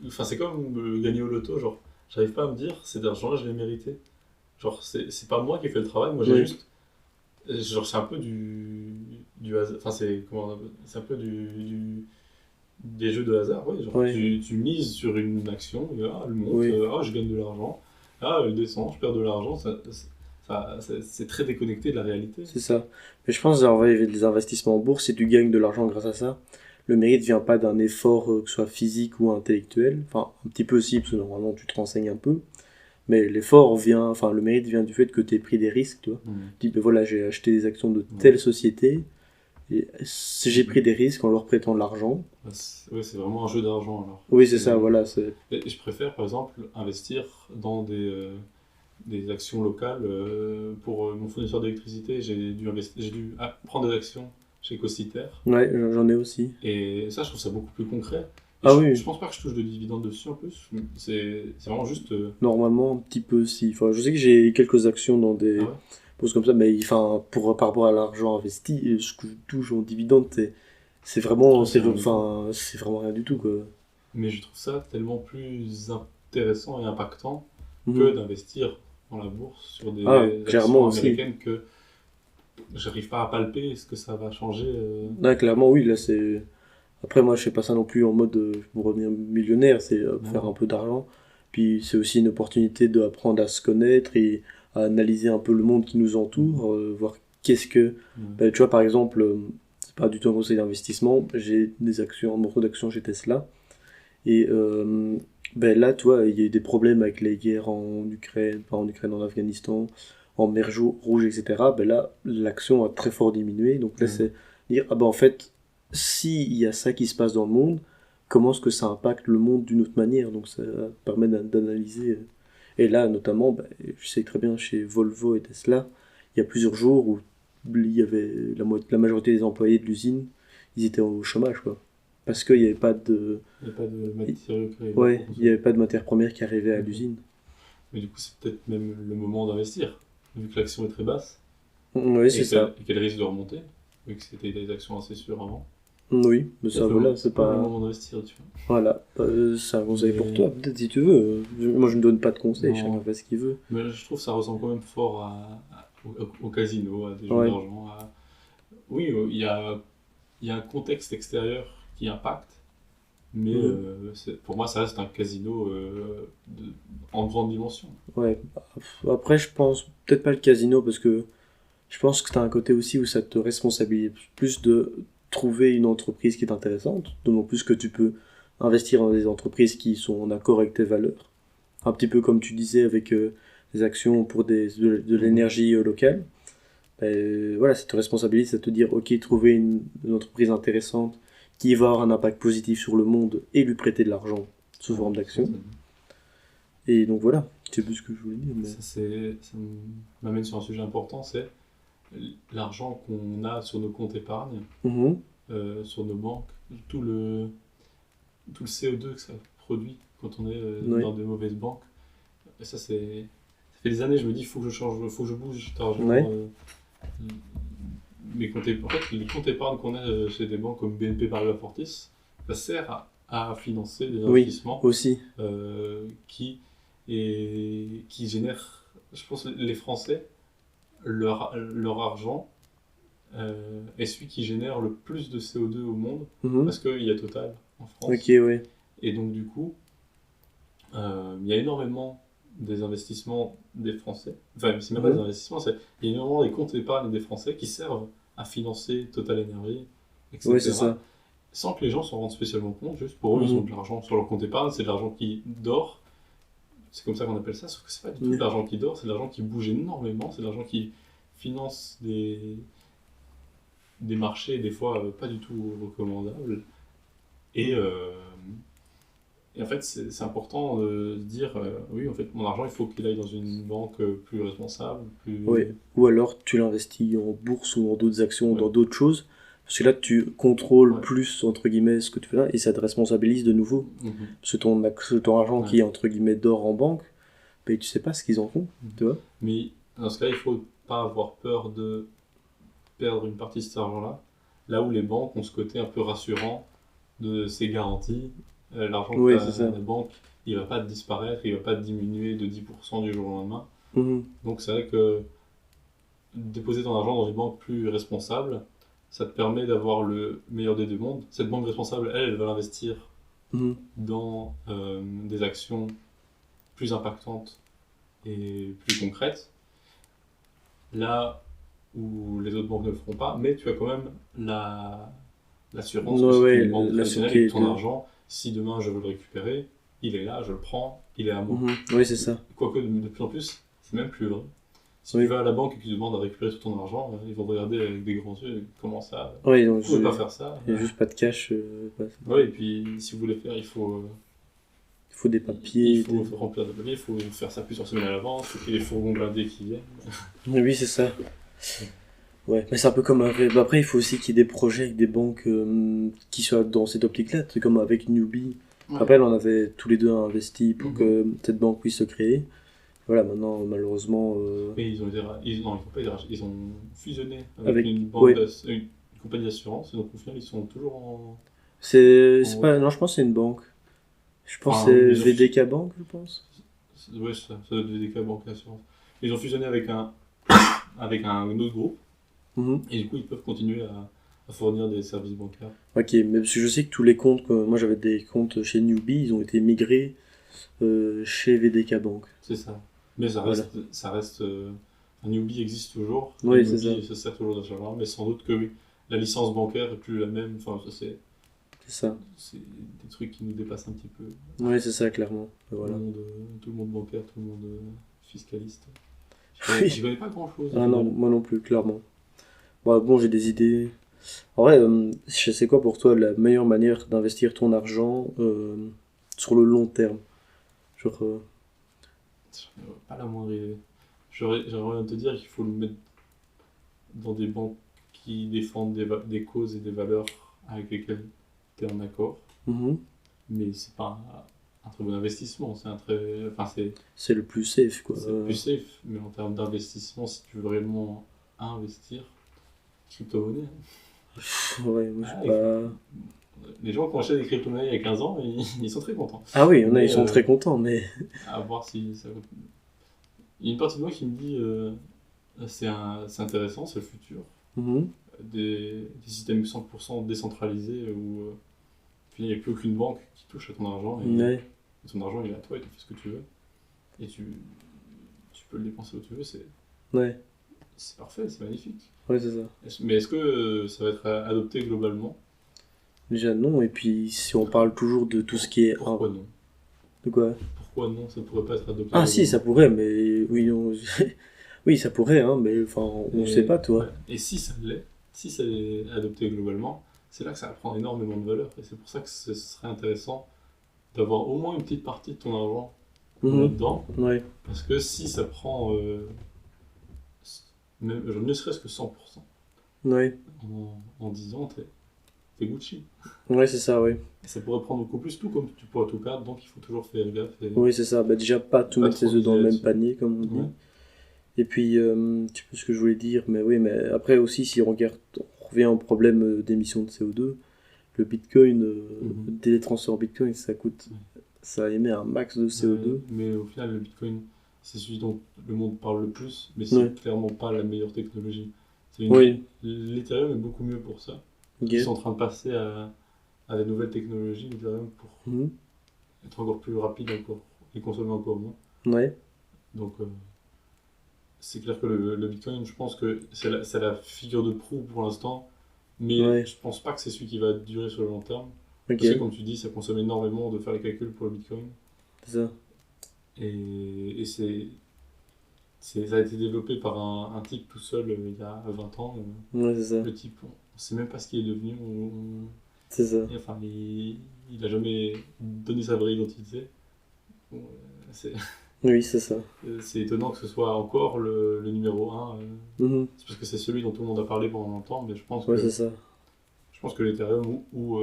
Enfin, c'est comme gagner au loto, genre, j'arrive pas à me dire, cet argent-là, je l'ai mérité. Genre, c'est pas moi qui ai fait le travail, moi j'ai Oui. juste. Genre, c'est un peu du hasard. Enfin, c'est un peu des jeux de hasard, ouais. Genre, Ouais. tu mises sur une action, et, ah, elle monte, Oui. ah, je gagne de l'argent, ah, elle descend, je perds de l'argent. C'est très déconnecté de la réalité. C'est ça. Mais je pense que les investissements en bourse, si tu gagnes de l'argent grâce à ça, le mérite vient pas d'un effort, que ce soit physique ou intellectuel. Enfin, un petit peu aussi, parce que normalement tu te renseignes un peu. Mais l'effort vient, enfin, le mérite vient du fait que tu aies pris des risques, tu vois. Mhm. Tu dis, ben voilà, j'ai acheté des actions de Ouais. telle société, et si j'ai pris des risques en leur prêtant de l'argent. Ouais, c'est vraiment un jeu d'argent alors. Oui, c'est ça, voilà. Et je préfère par exemple investir dans des actions locales. Pour mon fournisseur d'électricité, j'ai dû prendre des actions chez Cociter. Ouais, j'en ai aussi. Et ça, je trouve ça beaucoup plus concret. Et Ah je oui, pense pas que je touche de dividendes dessus en plus. C'est vraiment juste. normalement, un petit peu aussi. Enfin, je sais que j'ai quelques actions dans Ah des ouais. choses comme ça, mais enfin, par rapport à l'argent investi, ce que je touche en dividende, c'est vraiment, Ouais, c'est rien du tout. enfin, c'est vraiment rien du tout, quoi. Mais je trouve ça tellement plus intéressant et impactant que Mhm. d'investir dans la bourse sur Ah, des clairement actions aussi. américaines que j'arrive pas à palper ce que ça va changer. Là, clairement, oui, là, c'est. Après, moi, je fais pas ça non plus en mode pour revenir millionnaire, c'est Non, faire un non. peu d'argent. Puis c'est aussi une opportunité d'apprendre à se connaître et à analyser un peu le monde qui nous Mhm. entoure, voir qu'est-ce que. Ouais. Ben, tu vois, par exemple, c'est pas du tout un conseil d'investissement, j'ai des actions, un morceau d'action chez Tesla. Et ben là, tu vois, il y a eu des problèmes avec les guerres en Ukraine, pas en Ukraine, en Afghanistan, en mer Rouge, etc. Ben là, l'action a très fort diminué. Donc là, Ouais. c'est dire, ah ben en fait, s'il y a ça qui se passe dans le monde, comment est-ce que ça impacte le monde d'une autre manière? Donc ça permet d'analyser. Et là, notamment, ben, je sais très bien, chez Volvo et Tesla, il y a plusieurs jours où il y avait la majorité des employés de l'usine, ils étaient au chômage, quoi. Parce qu'il n'y avait pas de Il n'y a pas de matériaux qui arrivait pour Ouais, il n'y consommer. avait pas de matière première qui arrivait à Ok. l'usine. Mais du coup, c'est peut-être même le moment d'investir, vu que l'action est très basse Oui, c'est ça. et qu'elle risque de remonter, vu que c'était des actions assez sûres avant. Oui, mais ça, Peut-être voilà, c'est le pas. moment d'investir, tu vois. Voilà, c'est un conseil pour Mais toi, peut-être si tu veux. Moi, je ne donne pas de conseils, chacun non, fait ce qu'il veut. mais je trouve que ça ressemble quand même fort au casino, à des jeux Ouais. d'argent. Oui, il y a un contexte extérieur qui impacte, mais Mhm. pour moi, ça reste un casino en grande dimension. Ouais. Après, je pense peut-être pas le casino, parce que je pense que tu as un côté aussi où ça te responsabilise plus de trouver une entreprise qui est intéressante, d'autant plus que tu peux investir dans des entreprises qui sont en accord avec tes valeurs. Un petit peu comme tu disais avec des actions pour de Mhm. l'énergie locale. Voilà, ça te responsabilise, ça te dire, ok, trouver une entreprise intéressante qui va avoir un impact positif sur le monde et lui prêter de l'argent sous Ouais, forme ça, d'action. Et donc voilà, c'est plus ce que je voulais dire. Mais... ça m'amène sur un sujet important, c'est l'argent qu'on a sur nos comptes épargne, Mhm. sur nos banques, tout tout le CO2 que ça produit quand on est Ouais. dans de mauvaises banques. Et ça fait des années, je me dis, il faut que je change, faut que je bouge cet argent. Ouais. En fait, les comptes épargne qu'on a chez des banques comme BNP Paribas Fortis, ça sert à financer des Oui, investissements aussi. qui, qui génèrent, je pense, les Français, leur argent est celui qui génère le plus de CO2 au monde, Mhm. parce qu'il y a Total en Ok, France. ouais. Et donc, du coup, il y a énormément des investissements des Français. Enfin, c'est même pas des Mhm. investissements, il y a énormément des comptes d'épargne des Français qui servent à financer Total Energy, Ouais, c'est etc. ça. Sans que les gens s'en rendent spécialement compte. Juste pour eux, ils ont Mhm. de l'argent sur leur compte épargne, c'est de l'argent qui dort. c'est comme ça qu'on appelle ça, sauf que c'est pas du tout de l'argent qui dort, c'est de l'argent qui bouge énormément, c'est de l'argent qui finance des marchés, des fois pas du tout recommandables. Et en fait, c'est important de se dire, oui, en fait, mon argent, il faut qu'il aille dans une banque plus responsable, plus... Oui, ou alors tu l'investis en bourse ou dans d'autres actions, Ouais. dans d'autres choses, parce que là tu contrôles Ouais. plus, entre guillemets, ce que tu fais là, et ça te responsabilise de nouveau. Mhm. Parce que ton argent qui Ouais. est, entre guillemets, dort en banque, ben, tu sais pas ce qu'ils en font, tu vois. Mais dans ce cas, il faut pas avoir peur de perdre une partie de cet argent-là. Là où les banques ont ce côté un peu rassurant de ces garanties, l'argent que Oui, tu as c'est à ça. la banque, il va pas disparaître, il va pas diminuer de 10% du jour au lendemain. Mhm. Donc c'est vrai que déposer ton argent dans une banque plus responsable, ça te permet d'avoir le meilleur des deux mondes. Cette banque responsable, elle va l'investir Mhm. dans des actions plus impactantes et plus concrètes. Là où les autres banques ne le feront pas, mais tu as quand même l'assurance que Ouais, c'est ouais, une banque la traditionnelle et sûreté que ton de... argent, si demain je veux le récupérer, il est là, je le prends, il est à moi. Mhm. Oui, c'est ça. Quoique de plus en plus, c'est même plus vrai. Si tu Oui, vas à la banque et que tu demandes à récupérer tout ton argent, ils vont te regarder avec des grands yeux. Comment ça oui, Vous donc pouvez pas faire ça. il n'y a juste pas de cash. Ouais, et puis si vous voulez faire, Il faut des il papiers. faut remplir des papiers, il faut faire ça plusieurs semaines à l'avance, il faut qu'il y ait les fourgons blindés qui viennent. Oui, c'est ça. Ouais, mais c'est un peu comme bah après, il faut aussi qu'il y ait des projets avec des banques qui soient dans cette optique-là. C'est comme avec Newbie. Je me Ouais. rappelle, on avait tous les deux investi pour Mhm. que cette banque puisse se créer. Voilà, maintenant, malheureusement. Mais ils ont été non, ils ont pas été rachetés, ils ont fusionné avec, Avec. une Ouais. une compagnie d'assurance, et donc au final ils sont toujours C'est en pas. Non, je pense que c'est une banque. Je pense enfin, que c'est ils ont VDK Bank, je pense. ouais, ça doit être des cas banque assurance. Ils ont fusionné avec un autre groupe, Mhm. et du coup ils peuvent continuer à fournir des services bancaires. Ok, mais parce que je sais que tous les comptes. Moi, j'avais des comptes chez Newbie, ils ont été migrés chez VDK Bank. C'est ça. Mais Voilà. ça reste un Newbie existe toujours, et Oui, c'est ça. Newbie se sert toujours d'assurance, mais sans doute que oui, la licence bancaire est plus la même, enfin ça C'est ça. c'est des trucs qui nous dépassent un petit peu. Oui, c'est ça, clairement. Voilà. Tout le monde bancaire, tout le monde fiscaliste. Oui. J'y connais pas grand chose. Ah non, moi non plus, clairement. Bon, j'ai des idées. En vrai, je sais quoi pour toi la meilleure manière d'investir ton argent sur le long terme? Genre, Pas la moindre idée. J'aimerais bien te dire qu'il faut le mettre dans des banques qui défendent des causes et des valeurs avec lesquelles tu es en accord. mhm, Mais c'est pas un très bon investissement. C'est un très. Enfin, c'est le plus safe, quoi. c'est plus safe. Mais en termes d'investissement, si tu veux vraiment investir, crypto-monnaie. Ouais, moi, je Ah, sais pas. Les gens qui ont acheté des crypto-monnaies il y a 15 ans, ils sont très contents. Ah oui, il y en a, Mais, ils sont très contents, mais. à voir si ça. Il y a une partie de moi qui me dit c'est intéressant, c'est le futur. Mhm, Des systèmes 100% décentralisés où il n'y a plus aucune banque qui touche à ton argent ouais, et ton argent il est à toi et tu fais ce que tu veux. Et tu peux le dépenser où tu veux, ouais, c'est parfait, c'est magnifique. ouais, c'est ça. Mais est-ce que ça va être adopté globalement? Déjà, non, et puis si on parle toujours de tout ce qui est. Pourquoi non? De quoi? Pourquoi non? Ça ne pourrait pas être adopté Ah si, globalement. ça pourrait, mais. Oui, non. Oui, ça pourrait, hein, mais enfin, on sait pas, toi. Ouais. Et si ça l'est, si c'est adopté globalement, c'est là que ça va prendre énormément de valeur. Et c'est pour ça que ce serait intéressant d'avoir au moins une petite partie de ton argent Mhm, là-dedans. ouais, Parce que si ça prend ne serait-ce que 100% ouais, en 10 ans, t'es Gucci. ouais, c'est ça, ouais. Et ça pourrait prendre beaucoup plus, tout comme tu pourrais tout perdre, donc il faut toujours faire gaffe. Oui, c'est ça. Bah, déjà, pas tout Pas mettre trop ses œufs dans le miser même panier, comme on dit. Ouais. Et puis, tu sais ce que je voulais dire, mais oui, mais après aussi, si on regarde, on revient au problème d'émission de CO2, le Bitcoin, dès les transferts Bitcoin, ça coûte, ça émet un max de CO2. Mais au final, le Bitcoin, c'est celui dont le monde parle le plus, mais c'est Ouais. clairement pas la meilleure technologie. Oui. L'Ethereum est beaucoup mieux pour ça. Ok. Ils sont en train de passer à des nouvelles technologies, l'Ethereum, pour Mhm. être encore plus rapide encore, et consommer encore moins. Ouais. Donc, c'est clair que le Bitcoin, je pense que c'est la figure de proue pour l'instant, mais Ouais. je pense pas que c'est celui qui va durer sur le long terme. Ok. Parce que, comme tu dis, ça consomme énormément de faire les calculs pour le Bitcoin. C'est ça. Et ça a été développé par un type tout seul il y a 20 ans. Ouais, c'est ça. Le type, on sait même pas ce qu'il est devenu. C'est ça. Enfin, il a jamais donné sa vraie identité. C'est Oui, c'est ça. c'est étonnant que ce soit encore le numéro 1. C'est parce que c'est celui dont tout le monde a parlé pendant longtemps, mais Ouais, c'est ça. je pense que l'Ethereum ou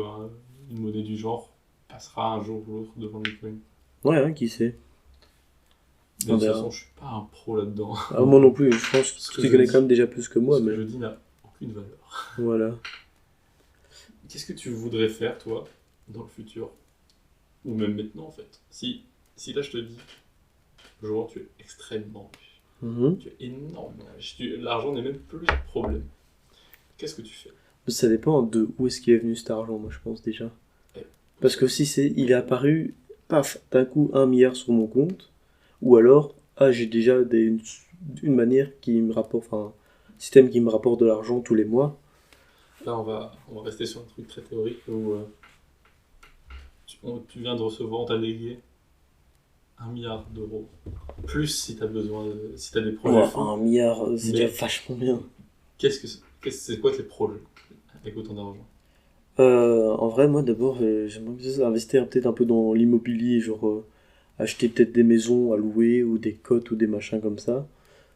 une monnaie du genre passera un jour ou l'autre devant le Bitcoin. Ouais, hein, qui sait. Mais de toute façon, je suis pas un pro là-dedans. Ah, moi non plus, je pense Ce que que tu je connais dis- quand même déjà plus que moi, Ce mais que je dis n'a aucune valeur. voilà. Qu'est-ce que tu voudrais faire, toi, dans le futur? Ou même maintenant, en fait. Si là, je te dis, Johan, tu es extrêmement riche. Mhm. Tu es énormément riche. L'argent n'est même plus un problème. Qu'est-ce que tu fais? Ça dépend de où est-ce qu'il est venu cet argent, moi je pense déjà. Eh, Parce que si il est apparu, paf, d'un coup 1 milliard sur mon compte, ou alors, j'ai déjà une manière qui me rapporte, enfin, un système qui me rapporte de l'argent tous les mois. Là, on va rester sur un truc très théorique où tu viens de recevoir, on t'a légué 1 milliard d'euros. Plus si tu as besoin, si tu as des projets Ouais, fous. 1 milliard, c'est Mais- déjà vachement bien. C'est quoi tes projets avec autant d'argent? En vrai, moi d'abord, j'aimerais bien investir peut-être un peu dans l'immobilier, genre acheter peut-être des maisons à louer ou des cotes ou des machins comme ça.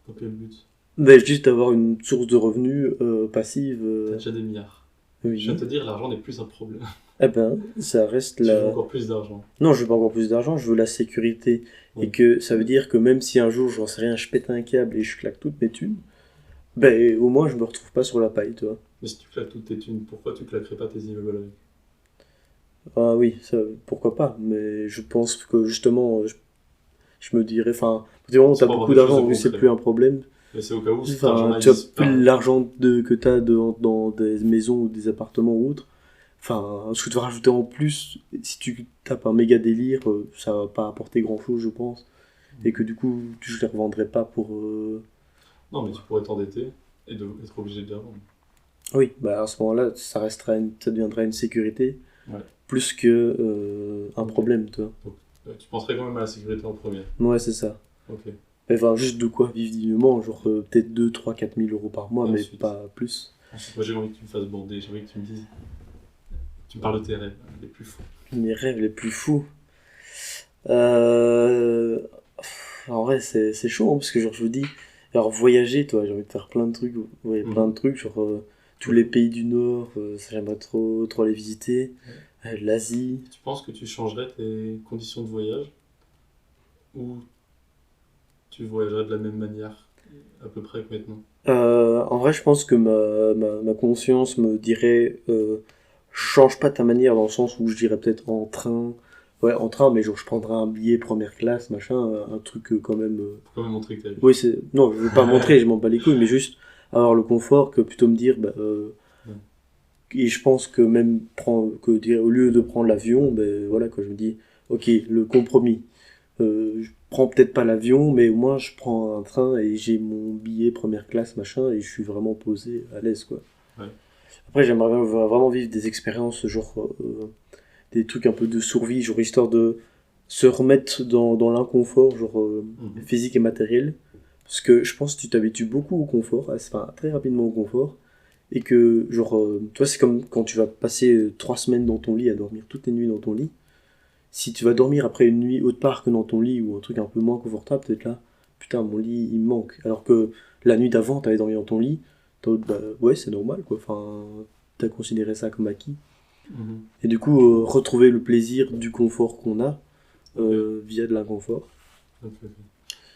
Dans quel but? Mais juste avoir une source de revenus passive. T'as déjà des milliards. Oui. Je viens de te dire, l'argent n'est plus un problème. Eh ben, ça reste Tu veux la. encore plus d'argent. Non, je veux pas encore plus d'argent, je veux la sécurité. Oui. Et que ça veut dire que même si un jour, j'en sais rien, je pète un câble et je claque toutes mes thunes, ben au moins je me retrouve pas sur la paille, tu vois. Mais si tu claques toutes tes thunes, pourquoi tu claquerais pas tes immeubles avec? Ah oui, ça, pourquoi pas, mais je pense que justement, je me dirais, enfin, du moment où C'est t'as pour avoir beaucoup des choses d'argent, de oui, c'est concret. plus un problème. Mais c'est au cas où cet Enfin, argent-là tu as disparaît. plus l'argent que tu as dans des maisons ou des appartements ou autres. Enfin, ce que tu vas rajouter en plus, si tu tapes un méga délire, ça va pas apporter grand chose, je pense. Et que du coup, je les revendrai pas pour. Non, mais tu pourrais t'endetter et être obligé de les revendre. Oui, bah à ce moment-là, ça deviendra une sécurité Ouais. plus que un problème, toi. Tu penserais quand même à la sécurité en premier. Ouais, c'est ça. Ok. Enfin, juste de quoi vivre dignement, genre peut-être 2, 3, 4 000 euros par mois, Et mais ensuite pas plus. Ensuite, moi j'ai envie que tu me fasses bander, j'ai envie que tu me dises. Tu me parles de tes rêves les plus fous. Mes rêves les plus fous. Euh... En vrai, c'est chaud, hein, parce que genre, je vous dis, alors voyager, toi, j'ai envie de faire plein de trucs, ouais, plein de trucs, genre tous les pays du Nord, ça j'aimerais trop, trop les visiter, l'Asie. Tu penses que tu changerais tes conditions de voyage ou tu voyagerais de la même manière à peu près que maintenant? En vrai, je pense que ma conscience me dirait, change pas ta manière dans le sens où je dirais peut-être en train, ouais, en train, mais genre je prendrais un billet première classe, machin, un truc quand même. Faut quand même montrer que t'es riche. Oui, non, je veux pas montrer, je m'en bats les couilles, mais juste avoir le confort que plutôt me dire, bah, et je pense que même au lieu de prendre l'avion, ben voilà, quoi, je me dis, ok, le compromis. Je prends peut-être pas l'avion, mais au moins je prends un train et j'ai mon billet première classe, machin, et je suis vraiment posé à l'aise, quoi. Ouais. Après, j'aimerais vraiment vivre des expériences, genre, des trucs un peu de survie, genre histoire de se remettre dans l'inconfort, genre physique et matériel. Parce que je pense que tu t'habitues beaucoup au confort, enfin très rapidement au confort. Et que, genre, toi, c'est comme quand tu vas passer 3 semaines dans ton lit à dormir toutes les nuits dans ton lit. Si tu vas dormir après une nuit autre part que dans ton lit ou un truc un peu moins confortable, peut-être là, putain, mon lit il me manque. Alors que la nuit d'avant, t'avais dormi dans ton lit, bah ouais, c'est normal quoi. Enfin, t'as considéré ça comme acquis. Mhm. Et du coup, retrouver le plaisir du confort qu'on a via de l'inconfort. Ok.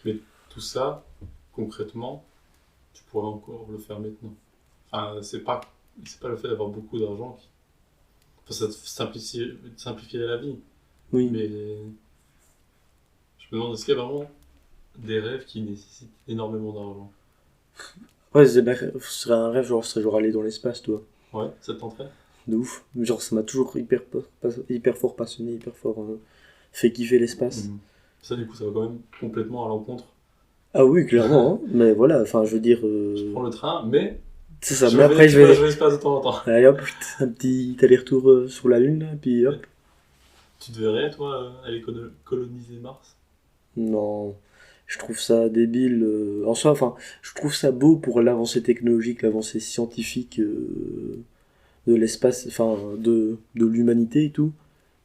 Mais tout ça, concrètement, tu pourrais encore le faire maintenant. Enfin, c'est pas le fait d'avoir beaucoup d'argent qui. Enfin, ça simplifierait la vie. Oui. Mais je me demande, est-ce qu'il y a vraiment des rêves qui nécessitent énormément d'argent? Ouais, ce serait un rêve, genre, ce serait genre aller dans l'espace, toi. Ouais, ça te tenterait? De ouf. Genre, ça m'a toujours hyper fort passionné, hyper fort fait kiffer l'espace. Mhm. Ça, du coup, ça va quand même complètement à l'encontre. Ah oui, clairement, hein. Mais voilà, enfin, je veux dire. Je prends le train, mais C'est ça, je mais après, je vais. l'espace de temps en temps. Allez hop, un petit aller-retour sur la Lune, là, puis hop. Tu te verrais, toi, aller coloniser Mars? Non, je trouve ça débile. En soi, enfin, je trouve ça beau pour l'avancée technologique, l'avancée scientifique de l'espace, enfin, de l'humanité et tout.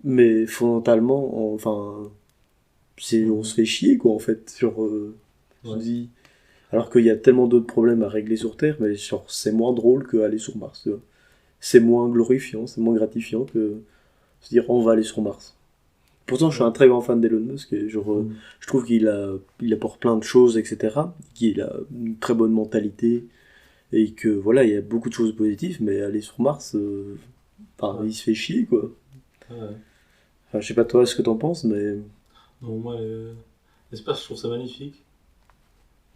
Mais fondamentalement, enfin, on se Mhm. fait chier, quoi, en fait. Je Ouais. dis, alors qu'il y a tellement d'autres problèmes à régler sur Terre, mais genre, c'est moins drôle qu'aller sur Mars, tu vois. C'est moins glorifiant, c'est moins gratifiant que se dire, on va aller sur Mars. Pourtant, je suis un Ouais. très grand fan d'Elon Musk et Mhm. je trouve il apporte plein de choses, etc. Qu'il a une très bonne mentalité et que voilà, il y a beaucoup de choses positives, mais aller sur Mars, enfin, Ouais. il se fait chier, quoi. Ouais. Enfin, je sais pas toi ce que t'en penses, mais Non, moi, l'espace, je trouve ça magnifique,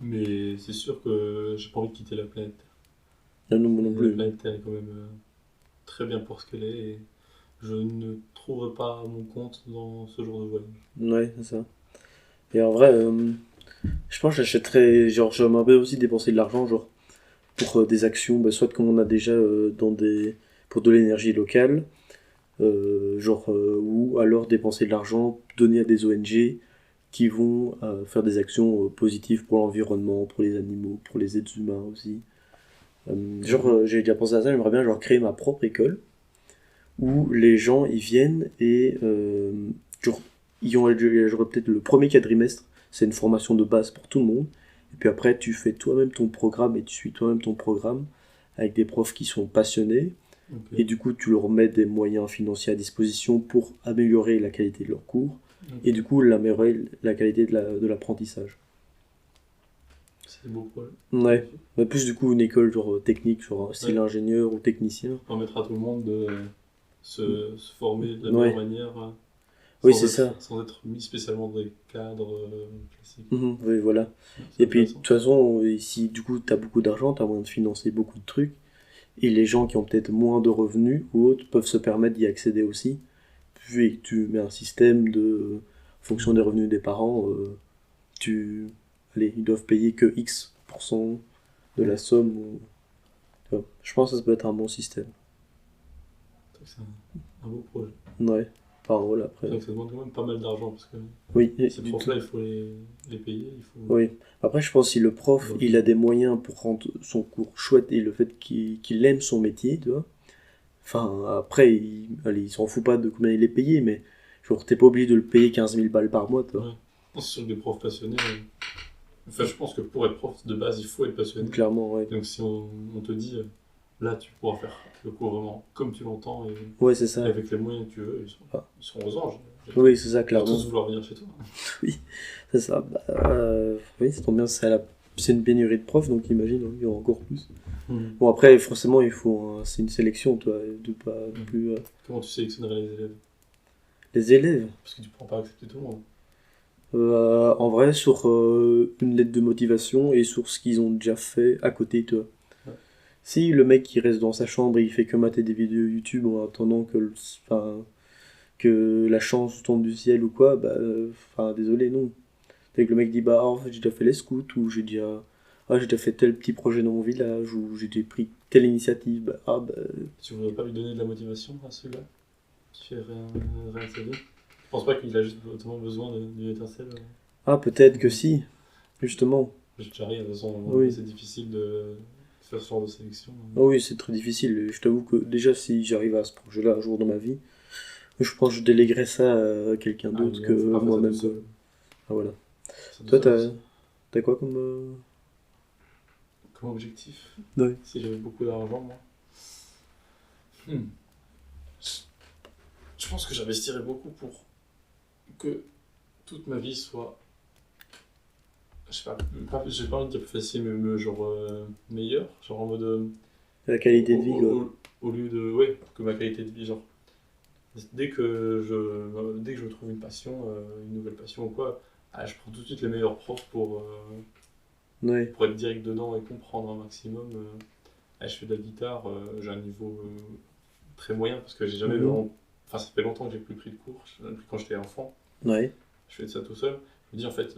mais c'est sûr que j'ai pas envie de quitter la planète Terre. non, moi non La plus. planète Terre est quand même très bien pour ce qu'elle est, et je ne trouve pas mon compte dans ce genre de voyage. Ouais, c'est ça. Et en vrai, je pense que j'achèterais, genre, j'aimerais bien aussi dépenser de l'argent, genre, pour des actions, bah, soit comme on a déjà pour de l'énergie locale, ou alors dépenser de l'argent, donner à des ONG qui vont faire des actions positives pour l'environnement, pour les animaux, pour les êtres humains aussi. Mhm. J'ai déjà pensé à ça, j'aimerais bien genre créer ma propre école où les gens ils viennent et genre, j'aurais peut-être le premier quadrimestre, c'est une formation de base pour tout le monde. Et puis après, tu fais toi-même ton programme et tu suis toi-même ton programme avec des profs qui sont passionnés. Et Ok. du coup, tu leur mets des moyens financiers à disposition pour améliorer la qualité de leurs cours et du Ok. coup, améliorer la qualité de l'apprentissage. C'est des beaux projets. Ouais. Magnifique. Mais plus du coup, une école genre technique, genre style Ouais. ingénieur ou technicien. Ça permettra à tout le monde de se former de la meilleure Ouais. manière, Oui, c'est ça. sans être mis spécialement dans des cadres classiques. Mhm, oui, voilà. Ouais, c'est Et puis, de intéressant. toute façon, si du coup, t'as beaucoup d'argent, t'as moyen de financer beaucoup de trucs. Et les gens qui ont peut-être moins de revenus ou autres peuvent se permettre d'y accéder aussi. Puis tu mets un système de, en fonction des Mhm. revenus des parents, tu, allez, ils doivent payer que X% de la Ouais. somme. Tu vois. Je pense que ça peut être un bon système. C'est un beau projet. Ouais. Enfin, voilà, après. C'est vrai que ça demande quand même pas mal d'argent parce que Oui, ces du tout. profs-là, il faut les payer. Il faut Oui. Après, je pense que si le prof, leur il a donner. des moyens pour rendre son cours chouette et le fait qu'il aime son métier, tu vois. Enfin, après, allez, il s'en fout pas de combien il est payé, mais genre, t'es pas obligé de le payer 15 000 balles par mois, toi. Ouais. C'est sûr que des profs passionnés. Enfin, je pense que pour être prof de base, il faut être passionné. Clairement, ouais. Donc si on te dit, là, tu pourras faire le cours vraiment comme tu l'entends Ouais, c'est et ça. avec les moyens que tu veux, Ah. ils seront aux anges. Oui, c'est ça, Ils vont clairement. tous vouloir venir chez toi. Oui, c'est ça. Bah, oui, ça tombe bien, c'est une pénurie de profs, donc imagine, hein, il y aura encore plus. Mhm. Bon, après, forcément, c'est une sélection, toi, de pas non Mhm. plus. Comment tu sélectionnerais les élèves? Les élèves, Parce que tu ne pourras pas accepter tout le monde. en vrai, sur une lettre de motivation et sur ce qu'ils ont déjà fait à côté, toi. Ouais. Si le mec qui reste dans sa chambre et il fait que mater des vidéos YouTube en attendant enfin, que la chance tombe du ciel ou quoi, bah, enfin, désolé, non. Dès que le mec dit, bah, en fait, j'ai déjà fait les scouts, ou j'ai déjà fait tel petit projet dans mon village, ou j'ai déjà pris telle initiative, bah, Tu ne voudrais pas lui donner de la motivation à celui-là qui fait rien de sa vie? Je pense pas qu'il a juste notamment besoin d'une étincelle. peut-être que si, justement. J'arrive, de toute façon, Oui. c'est difficile de faire ce genre de sélection. Ah oui, c'est très difficile. Je t'avoue que déjà, si j'arrive à ce projet-là un jour dans ma vie, je pense que je déléguerais ça à quelqu'un Ah, d'autre que il faut pas faire ça tout moi-même, quoi. seul. Ah, voilà. Faire ça tout Toi, seul, c'est t'as quoi comme. comme objectif. Ouais. Si j'avais beaucoup d'argent, moi. Hmm. Je pense que j'investirais beaucoup pour que toute ma vie soit, je sais j'ai pas envie de dire plus facile, mais genre meilleure, genre en mode La au, qualité de vie, quoi. au lieu de ouais que ma qualité de vie, genre dès que je trouve une passion, une nouvelle passion ou quoi, je prends tout de suite les meilleurs profs Ouais. pour être direct dedans et comprendre un maximum. Je fais de la guitare, j'ai un niveau très moyen parce que j'ai jamais Mhm. vraiment. Enfin, ça fait longtemps que j'ai plus pris de cours, j'en ai pris quand j'étais enfant, Ouais. je fais de ça tout seul. Je me dis en fait,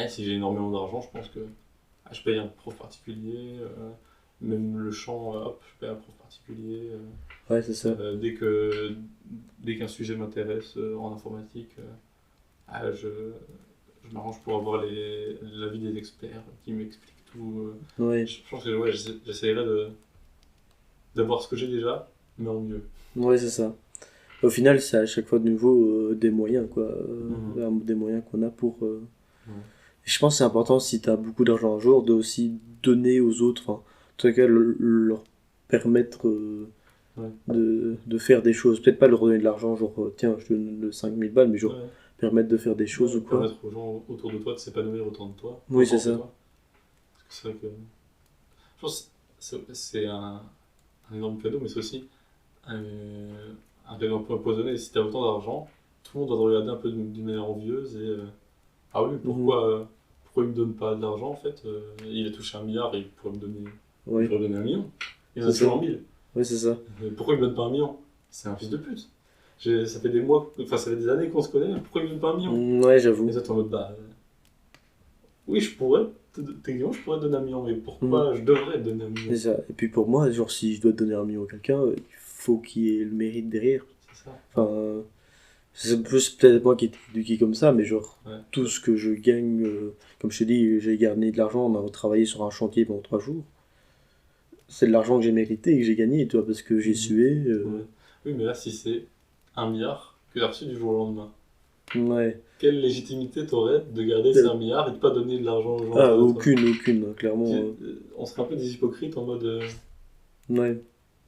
si j'ai énormément d'argent, je pense que je paye un prof particulier, même le chant, hop, je paye un prof particulier. Ouais, c'est ça. Dès qu'un sujet m'intéresse en informatique, je, m'arrange pour avoir l'avis des experts qui m'expliquent tout. Ouais. Je pense que ouais, j'essaierai d'avoir ce que j'ai déjà, mais en mieux. Ouais, c'est ça. Au final, c'est à chaque fois de nouveau des moyens, quoi. Des moyens qu'on a pour. Et je pense que c'est important, si tu as beaucoup d'argent un jour, de aussi donner aux autres, enfin, en tout cas, leur permettre de faire des choses. Peut-être pas leur donner de l'argent, genre, tiens, je te donne 5000 balles, mais genre, permettre de faire des choses ou quoi. Permettre aux gens autour de toi de s'épanouir autant de toi. Oui, c'est ça. Parce que c'est vrai que. Je pense que c'est un énorme cadeau, mais c'est aussi un cadeau un peu empoisonné. Si tu as autant d'argent, tout le monde va te regarder un peu d'une manière envieuse et. Ah oui, pourquoi il me donne pas de l'argent en fait il a touché 1 milliard et il pourrait me donner, il pourrait me donner 1 million. Il en a toujours 1000. Oui, c'est ça. Pourquoi il me donne pas 1 million? C'est un fils de pute. Ça fait des mois, enfin ça fait des années qu'on se connaît, pourquoi il me donne pas 1 million? Ouais, j'avoue. Et ça, t'es en mode oui, je pourrais te donner 1 million, mais pourquoi je devrais te donner 1 million? C'est ça. Et puis pour moi, genre, si je dois te donner 1 million à quelqu'un, il faut qu'il ait le mérite derrière. C'est ça. Enfin. C'est peut-être moi qui ai été éduqué comme ça, mais genre, tout ce que je gagne, comme je te dis, j'ai gagné de l'argent, on a travaillé sur un chantier pendant 3 jours. C'est de l'argent que j'ai mérité et que j'ai gagné, toi, parce que j'ai sué. Oui, mais là, si c'est 1 milliard que tu as reçu du jour au lendemain, ouais. Quelle légitimité t'aurais de garder ces 1 milliard et de pas donner de l'argent aux gens? Ah, aucune, clairement. On serait un peu des hypocrites en mode. Ouais.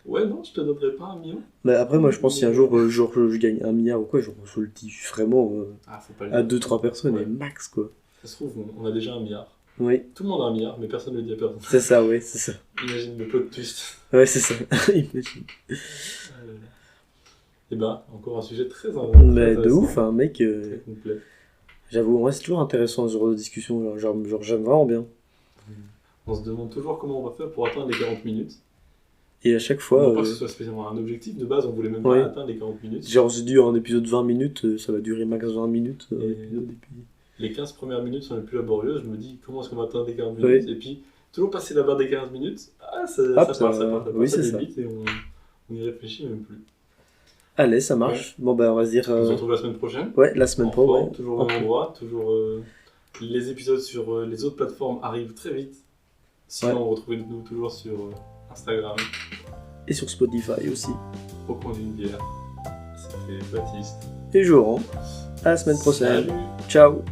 Ouais, non, je te donnerai pas 1 million. Mais après, moi, je pense que si un jour, je gagne 1 milliard ou quoi, je le dis vraiment à 2-3 personnes, et max, quoi. Ça se trouve, on a déjà 1 milliard. Oui. Tout le monde a 1 milliard, mais personne ne le dit à personne. C'est ça, ouais, c'est ça. Imagine le plot twist. Ouais, c'est ça. Imagine. Et ben, encore un sujet très mais de ouf, hein, mec. Très complet. J'avoue, moi, c'est toujours intéressant ce genre de discussion. Genre j'aime vraiment bien. On se demande toujours comment on va faire pour atteindre les 40 minutes. Et à chaque fois. Non pas que ce soit spécialement un objectif, de base on voulait même pas atteindre les 40 minutes. Genre c'est dû un épisode 20 minutes, ça va durer max 20 minutes. Et puis... Les 15 premières minutes sont les plus laborieuses, je me dis comment est-ce qu'on va atteindre les 40 minutes. Et puis toujours passer la barre des 15 minutes, ça part vite et on n'y réfléchit même plus. Allez, ça marche. Bon bah on va se dire... On se retrouve la semaine prochaine. Ouais, la semaine prochaine. Toujours au même endroit, toujours... les épisodes sur les autres plateformes arrivent très vite. Sinon retrouvez-nous toujours sur... Instagram. Et sur Spotify aussi. Au coin d'une bière. C'était Baptiste. Et Joran. À la semaine prochaine. Salut. Ciao.